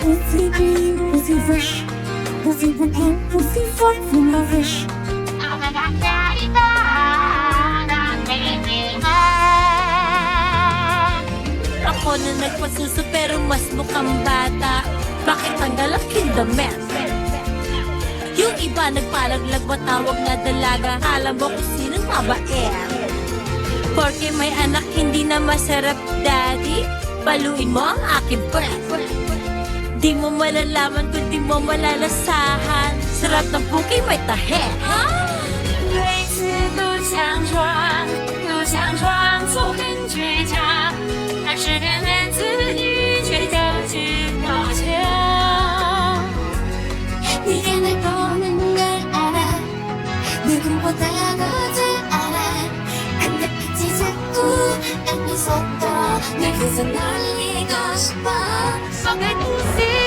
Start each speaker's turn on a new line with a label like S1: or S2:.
S1: pussy clean, pussy fresh, pussy pretend, pussy fun, full of fish.
S2: Ako na nagpasuso pero mas mukhang bata. Bakit ang galaking damit? Yung iba nagpalaglag matawag na dalaga. Alam mo kung sinong mabait. Porque may anak hindi na masarap, daddy. Baluin mo ang aking breath. Di mo malalaman kung di mo malalasahan. Sarap ng puki may tahe.
S3: 每次不强装，不强装作很倔强，但是偏偏自己却高举高墙。
S1: 네가 날 보는 걸 알아, 누구보다 더 잘 알아. 근데 빛이 자꾸 앞에 섰더 날 계속 놀리고 싶어.
S3: 放开呼吸。